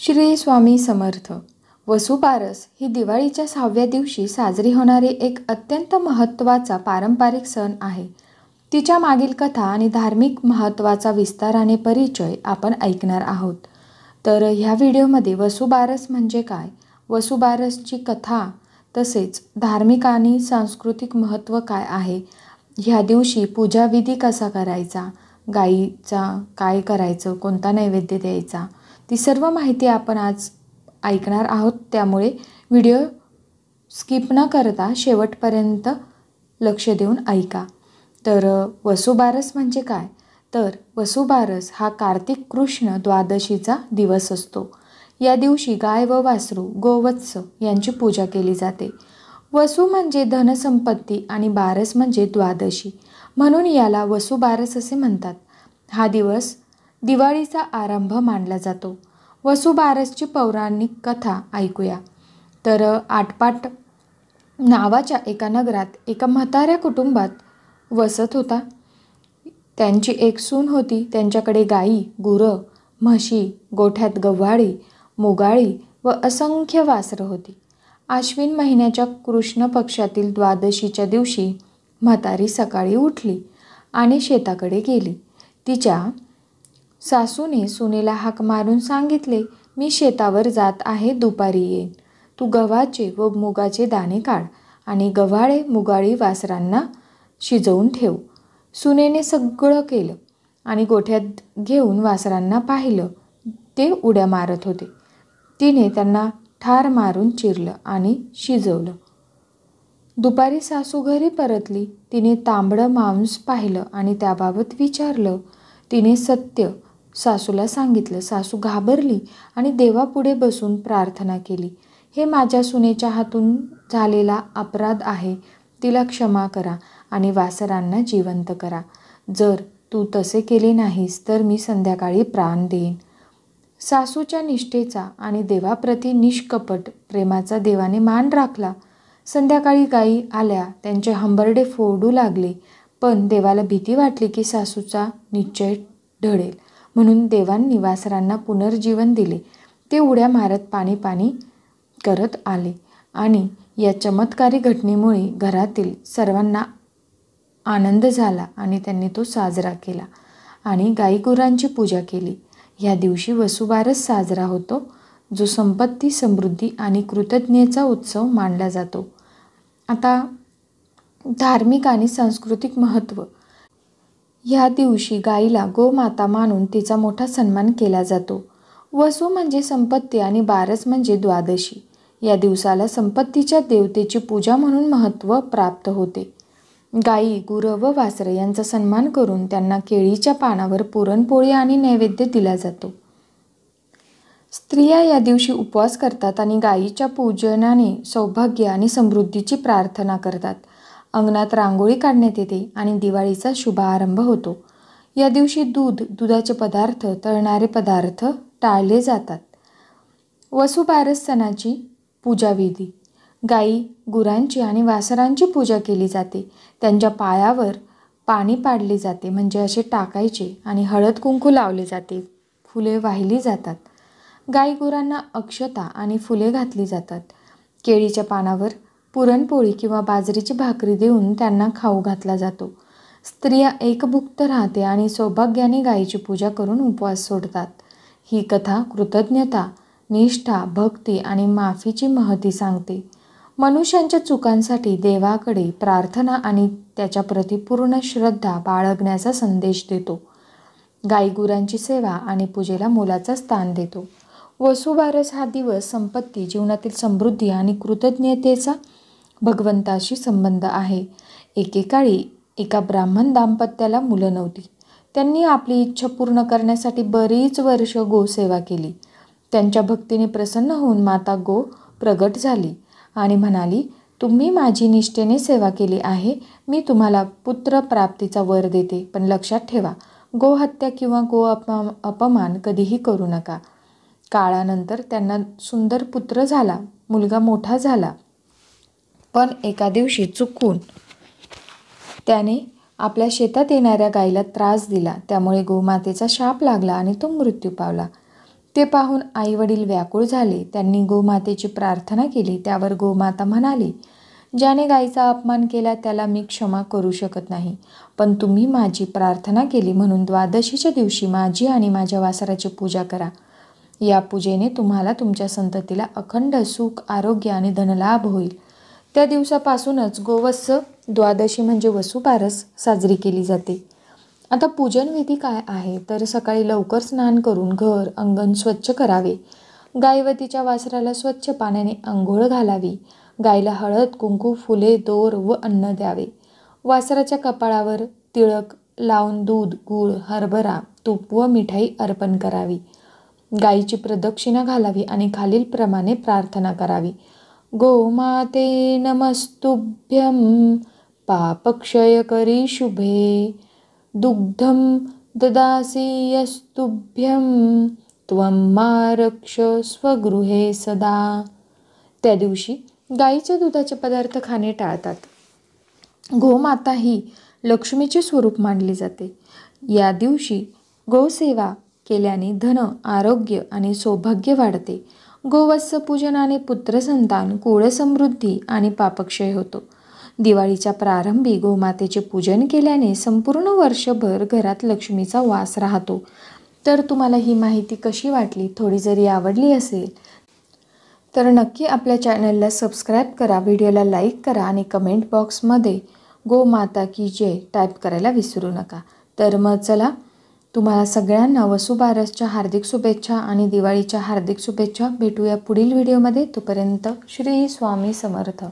श्री स्वामी समर्थ. वसुबारस ही दिवाळीच्या 6व्या दिवशी साजरी होणारी एक अत्यंत महत्त्वाचा पारंपरिक सण आहे. तिच्या मागील कथा आणि धार्मिक महत्त्वाचा विस्ताराने परिचय आपण ऐकणार आहोत. तर ह्या व्हिडिओमध्ये वसुबारस म्हणजे काय, वसुबारसची कथा, तसेच धार्मिक आणि सांस्कृतिक महत्त्व काय आहे, ह्या दिवशी पूजाविधी कसा करायचा, गाईचा काय करायचं, कोणता नैवेद्य द्यायचा, ती सर्व माहिती आपण आज ऐकणार आहोत. त्यामुळे व्हिडिओ स्किप न करता शेवटपर्यंत लक्ष देऊन ऐका. तर वसुबारस म्हणजे काय, तर वसुबारस हा कार्तिक कृष्ण द्वादशीचा दिवस असतो. या दिवशी गाय व वासरू गोवत्स यांची पूजा केली जाते. वसु म्हणजे धनसंपत्ती आणि बारस म्हणजे द्वादशी, म्हणून याला वसुबारस असे म्हणतात. हा दिवस दिवाळीचा आरंभ मानला जातो. वसुबारसची पौराणिक कथा ऐकूया. तर आटपाट नावाच्या एका नगरात एका म्हाताऱ्या कुटुंबात वसत होता. त्यांची एक सून होती. त्यांच्याकडे गाई, गुरं, म्हशी, गोठ्यात गव्हाळी, मुगाळी व असंख्य वासरं होती. आश्विन महिन्याच्या कृष्ण पक्षातील द्वादशीच्या दिवशी म्हातारी सकाळी उठली आणि शेताकडे गेली. तिच्या सासूने सुनेला हाक मारून सांगितले, मी शेतावर जात आहे, दुपारी येईन. तू गव्हाचे व मुगाचे दाणे काढ आणि गव्हाळे मुगाळी वासरांना शिजवून ठेव. सुनेने सगळं केलं आणि गोठ्यात घेऊन वासरांना पाहिलं. ते उड्या मारत होते. तिने त्यांना ठार मारून चिरलं आणि शिजवलं. दुपारी सासू घरी परतली. तिने तांबडं मांस पाहिलं आणि त्याबाबत विचारलं. तिने सत्य सासूला सांगितलं. सासू घाबरली आणि देवापुढे बसून प्रार्थना केली, हे माझ्या सुनेच्या हातून झालेला अपराध आहे, तिला क्षमा करा आणि वासरांना जिवंत करा. जर तू तसे केले नाहीस तर मी संध्याकाळी प्राण देईन. सासूच्या निष्ठेचा आणि देवाप्रती निष्कपट प्रेमाचा देवाने मान राखला. संध्याकाळी गायी आल्या, त्यांचे हंबरडे फोडू लागले, पण देवाला भीती वाटली की सासूचा निश्चय ढळेल, म्हणून देवांनी वासरांना पुनर्जीवन दिले. ते उड्या मारत पाणी पाणी करत आले आणि या चमत्कारी घटनेमुळे घरातील सर्वांना आनंद झाला आणि त्यांनी तो साजरा केला आणि गाईगुरांची पूजा केली. ह्या दिवशी वसुबारस साजरा होतो, जो संपत्ती, समृद्धी आणि कृतज्ञतेचा उत्सव मानला जातो. आता धार्मिक आणि सांस्कृतिक महत्त्व. ह्या दिवशी गाईला गोमाता मानून तिचा मोठा सन्मान केला जातो. वसू म्हणजे संपत्ती आणि बारस म्हणजे द्वादशी. या दिवसाला संपत्तीच्या देवतेची पूजा म्हणून महत्त्व प्राप्त होते. गाई, गुरं व वासरं यांचा सन्मान करून त्यांना केळीच्या पानावर पुरणपोळी आणि नैवेद्य दिला जातो. स्त्रिया या दिवशी उपवास करतात आणि गायीच्या पूजनाने सौभाग्य आणि समृद्धीची प्रार्थना करतात. अंगणात रांगोळी काढण्यात येते आणि दिवाळीचा शुभारंभ होतो. या दिवशी दुधाचे पदार्थ, तळणारे पदार्थ टाळले जातात. वसुबारस सणाची पूजाविधी. गाई, गुरांची आणि वासरांची पूजा केली जाते. त्यांच्या पायावर पाणी पाडले जाते, म्हणजे असे टाकायचे, आणि हळद कुंकू लावले जाते. फुले वाहिली जातात. गाई गुरांना अक्षता आणि फुले घातली जातात. केळीच्या पानावर पुरणपोळी किंवा बाजरीची भाकरी देऊन त्यांना खाऊ घातला जातो. स्त्रिया एकभुक्त राहते आणि सौभाग्याने गायीची पूजा करून उपवास सोडतात. ही कथा कृतज्ञता, निष्ठा, भक्ती आणि माफीची महती सांगते. मनुष्यांच्या चुकांसाठी देवाकडे प्रार्थना आणि त्याच्याप्रती पूर्ण श्रद्धा बाळगण्याचा संदेश देतो. गाईगुरांची सेवा आणि पूजेला मोलाचा स्थान देतो. वसुबारस हा दिवस संपत्ती, जीवनातील समृद्धी आणि कृतज्ञतेचा भगवंताशी संबंध आहे. एकेकाळी एका ब्राह्मण दाम्पत्याला मुलं नव्हती. त्यांनी आपली इच्छा पूर्ण करण्यासाठी बरीच वर्ष गोसेवा केली. त्यांच्या भक्तीने प्रसन्न होऊन माता गो प्रगट झाली आणि म्हणाली, तुम्ही माझी निष्ठेने सेवा केली आहे, मी तुम्हाला पुत्र प्राप्तीचा वर देते, पण लक्षात ठेवा, गोहत्या किंवा अपमान कधीही करू नका. काळानंतर त्यांना सुंदर पुत्र झाला. मुलगा मोठा झाला, पण एका दिवशी चुकून त्याने आपल्या शेतात येणाऱ्या गायीला त्रास दिला. त्यामुळे गोमातेचा शाप लागला आणि तो मृत्यू पावला. ते पाहून आईवडील व्याकुळ झाले. त्यांनी गोमातेची प्रार्थना केली. त्यावर गोमाता म्हणाली, ज्याने गायीचा अपमान केला त्याला मी क्षमा करू शकत नाही, पण तुम्ही माझी प्रार्थना केली म्हणून द्वादशीच्या दिवशी माझी आणि माझ्या वासराची पूजा करा. या पूजेने तुम्हाला तुमच्या संततीला अखंड सुख, आरोग्य आणि धनलाभ होईल. त्या दिवसापासूनच गोवत्स द्वादशी म्हणजे वसुबारस साजरी केली जाते. आता पूजन विधी काय आहे तर सकाळी लवकर स्नान करून घर अंगण स्वच्छ करावे. गाय व तिच्या वासराला स्वच्छ पाण्याने आंघोळ घालावी. गायला हळद, कुंकू, फुले, दोर व अन्न द्यावे. वासराच्या कपाळावर तिळक लावून दूध, गूळ, हरभरा, तूप व मिठाई अर्पण करावी. गायीची प्रदक्षिणा घालावी आणि खालीलप्रमाणे प्रार्थना करावी. गोमाते नमस्तुभ्यं पापक्षयकरी शुभे दुग्धं ददासि यस्तुभ्यं त्वं मा रक्ष स्वगृहे सदा. त्या दिवशी गायीच्या दुधाचे पदार्थ खाणे टाळतात. गोमाता ही लक्ष्मीचे स्वरूप मानली जाते. या दिवशी गोसेवा केल्याने धन, आरोग्य आणि सौभाग्य वाढते. गोवत्स पूजनाने पुत्रसंतान, कुळसमृद्धी आणि पापक्षय होतो. दिवाळीच्या प्रारंभी गोमातेचे पूजन केल्याने संपूर्ण वर्षभर घरात लक्ष्मीचा वास राहतो. तर तुम्हाला ही माहिती कशी वाटली? थोडी जरी आवडली असेल तर नक्की आपल्या चॅनलला सबस्क्राईब करा, व्हिडिओला लाईक करा आणि कमेंट बॉक्समध्ये गोमाता की जय टाईप करायला विसरू नका. तर मग चला, तुम्हाला सगळ्यांना वसुबारसच्या हार्दिक शुभेच्छा आणि दिवाळीच्या हार्दिक शुभेच्छा. भेटूया पुढील व्हिडिओमध्ये. तोपर्यंत श्री स्वामी समर्थ.